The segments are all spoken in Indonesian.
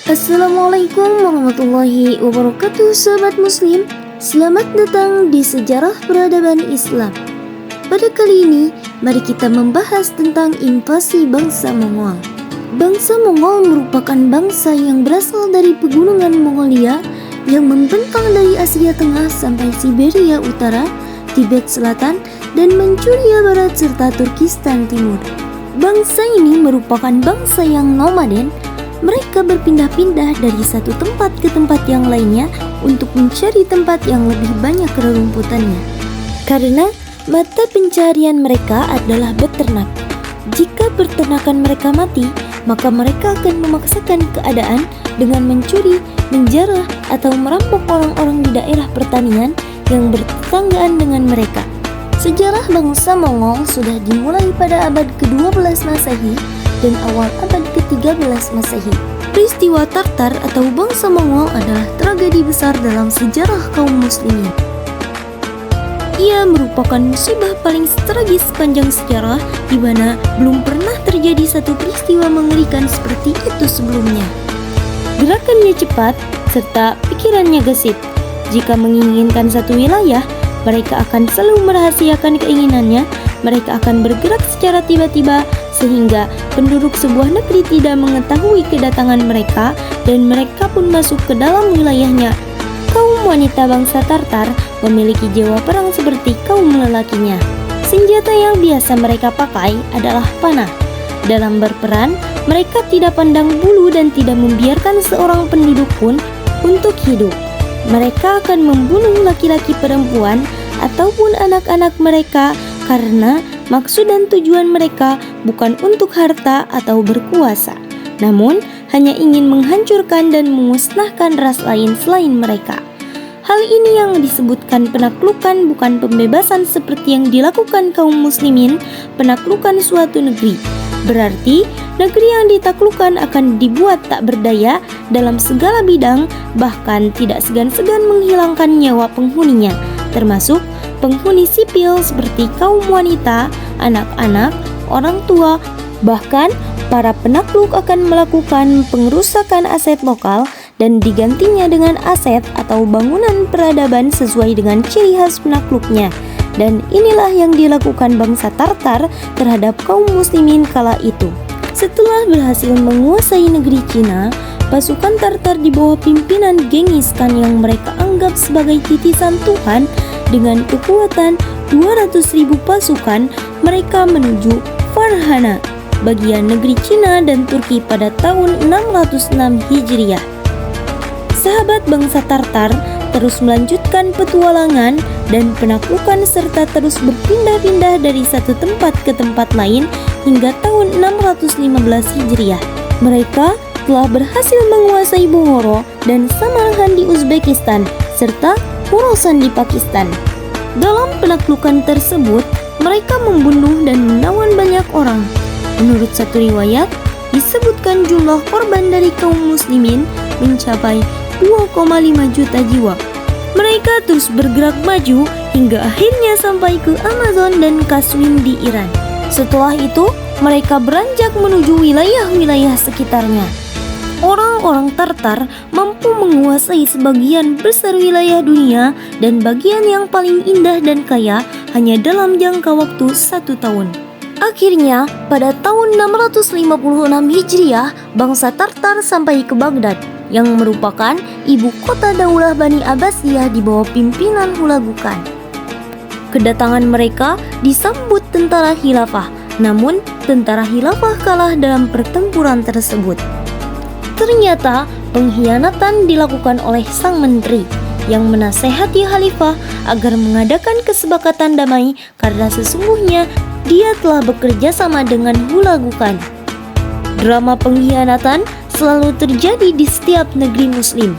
Assalamualaikum warahmatullahi wabarakatuh, sahabat muslim. Selamat datang di Sejarah Peradaban Islam. Pada kali ini, mari kita membahas tentang invasi bangsa Mongol. Bangsa Mongol merupakan bangsa yang berasal dari pegunungan Mongolia yang membentang dari Asia Tengah sampai Siberia Utara, Tibet Selatan, dan Manchuria Barat serta Turkistan Timur. Bangsa ini merupakan bangsa yang nomaden. Mereka berpindah-pindah dari satu tempat ke tempat yang lainnya untuk mencari tempat yang lebih banyak rerumputannya. Karena mata pencarian mereka adalah beternak. Jika peternakan mereka mati, maka mereka akan memaksakan keadaan dengan mencuri, menjarah, atau merampok orang-orang di daerah pertanian yang bertetanggaan dengan mereka. Sejarah bangsa Mongol sudah dimulai pada abad ke-12 Masehi dan awal abad ke-13 Masehi. Peristiwa Tartar atau bangsa Mongol adalah tragedi besar dalam sejarah kaum muslimin. Ia merupakan musibah paling tragis sepanjang sejarah, di mana belum pernah terjadi satu peristiwa mengerikan seperti itu sebelumnya. Gerakannya cepat serta pikirannya gesit. Jika menginginkan satu wilayah, mereka akan selalu merahasiakan keinginannya. Mereka akan bergerak secara tiba-tiba sehingga penduduk sebuah negeri tidak mengetahui kedatangan mereka dan mereka pun masuk ke dalam wilayahnya. Kaum wanita bangsa Tartar memiliki jiwa perang seperti kaum lelakinya. Senjata yang biasa mereka pakai adalah panah. Dalam berperang, mereka tidak pandang bulu dan tidak membiarkan seorang penduduk pun untuk hidup. Mereka akan membunuh laki-laki, perempuan, ataupun anak-anak mereka karena maksud dan tujuan mereka bukan untuk harta atau berkuasa, namun hanya ingin menghancurkan dan memusnahkan ras lain selain mereka. Hal ini yang disebutkan penaklukan, bukan pembebasan seperti yang dilakukan kaum muslimin. Penaklukan suatu negeri berarti negeri yang ditaklukkan akan dibuat tak berdaya dalam segala bidang, bahkan tidak segan-segan menghilangkan nyawa penghuninya, termasuk penghuni sipil seperti kaum wanita, anak-anak, orang tua. Bahkan para penakluk akan melakukan pengerusakan aset lokal dan digantinya dengan aset atau bangunan peradaban sesuai dengan ciri khas penakluknya. Dan inilah yang dilakukan bangsa Tartar terhadap kaum muslimin kala itu. Setelah berhasil menguasai negeri Cina, pasukan Tartar di bawah pimpinan Genghis Khan yang mereka anggap sebagai titisan Tuhan, dengan kekuatan 200.000 pasukan, mereka menuju Farhana, bagian negeri Cina dan Turki pada tahun 606 Hijriah. Sahabat bangsa Tartar terus melanjutkan petualangan dan penaklukan serta terus berpindah-pindah dari satu tempat ke tempat lain hingga tahun 615 Hijriah. Mereka telah berhasil menguasai Bukhara dan Samarkand di Uzbekistan serta Khorasan di Pakistan. Dalam penaklukan tersebut, mereka membunuh dan menawan banyak orang. Menurut satu riwayat, disebutkan jumlah korban dari kaum muslimin mencapai 2,5 juta jiwa. Mereka terus bergerak maju hingga akhirnya sampai ke Amazon dan Kaswin di Iran. Setelah itu, mereka beranjak menuju wilayah-wilayah sekitarnya. Orang-orang Tartar mampu menguasai sebagian besar wilayah dunia dan bagian yang paling indah dan kaya hanya dalam jangka waktu 1 tahun. Akhirnya, pada tahun 656 Hijriah, bangsa Tartar sampai ke Baghdad, yang merupakan ibu kota Daulah Bani Abbasiyah di bawah pimpinan Hulagu Khan. Kedatangan mereka disambut tentara khilafah, namun tentara khilafah kalah dalam pertempuran tersebut. Ternyata pengkhianatan dilakukan oleh sang menteri yang menasehati khalifah agar mengadakan kesepakatan damai karena sesungguhnya dia telah bekerja sama dengan Hulagu Khan. Drama pengkhianatan selalu terjadi di setiap negeri muslim.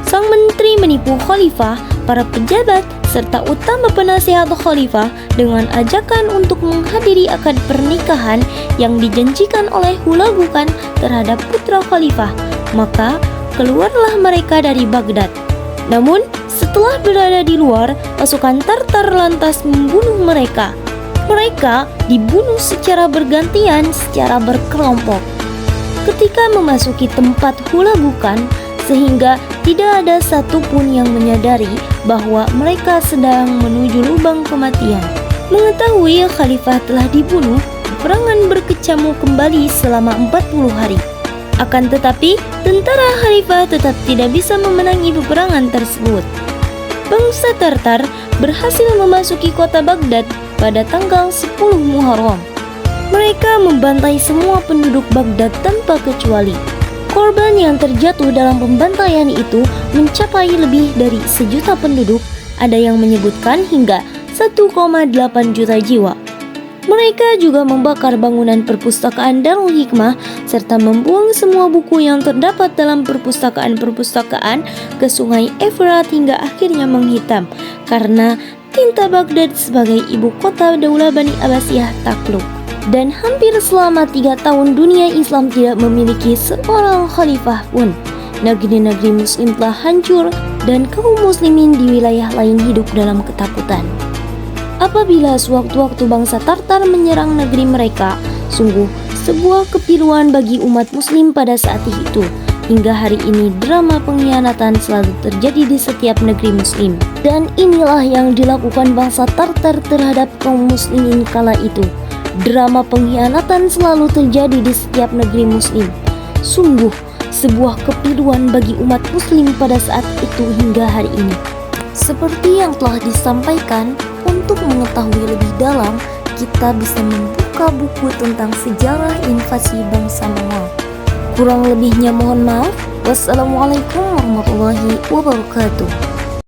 Sang menteri menipu khalifah, para pejabat, serta utama penasehat khalifah dengan ajakan untuk menghadiri akad pernikahan yang dijanjikan oleh Hulagu Khan terhadap putra khalifah. Maka keluarlah mereka dari Baghdad. Namun setelah berada di luar, pasukan Tartar lantas membunuh mereka. Mereka dibunuh secara bergantian, secara berkelompok. ketika memasuki tempat hula bukan, sehingga tidak ada satupun yang menyadari bahwa mereka sedang menuju lubang kematian. Mengetahui khalifah telah dibunuh, peperangan berkecamuk kembali selama 40 hari. Akan tetapi, tentara khalifah tetap tidak bisa memenangi peperangan tersebut. Bangsa Tartar berhasil memasuki kota Baghdad pada tanggal 10 Muharram. Mereka membantai semua penduduk Baghdad tanpa kecuali. Korban yang terjatuh dalam pembantaian itu mencapai lebih dari 1 juta penduduk, ada yang menyebutkan hingga 1,8 juta jiwa. Mereka juga membakar bangunan perpustakaan Darul Hikmah serta membuang semua buku yang terdapat dalam perpustakaan-perpustakaan ke sungai Efrat hingga akhirnya menghitam karena tinta Baghdad sebagai ibu kota Daulah Bani Abbasiyah takluk. Dan hampir selama 3 tahun dunia Islam tidak memiliki seorang khalifah pun. Negeri-negeri muslim telah hancur dan kaum muslimin di wilayah lain hidup dalam ketakutan. Apabila sewaktu-waktu bangsa Tartar menyerang negeri mereka, sungguh sebuah kepiluan bagi umat muslim pada saat itu. Hingga hari ini drama pengkhianatan selalu terjadi di setiap negeri muslim. Dan inilah yang dilakukan bangsa Tartar terhadap kaum muslimin kala itu. Drama pengkhianatan selalu terjadi di setiap negeri muslim. Sungguh sebuah kepiluan bagi umat muslim pada saat itu hingga hari ini. Seperti yang telah disampaikan, untuk mengetahui lebih dalam, kita bisa membuka buku tentang sejarah invasi bangsa Mongol. Kurang lebihnya mohon maaf. Wassalamualaikum warahmatullahi wabarakatuh.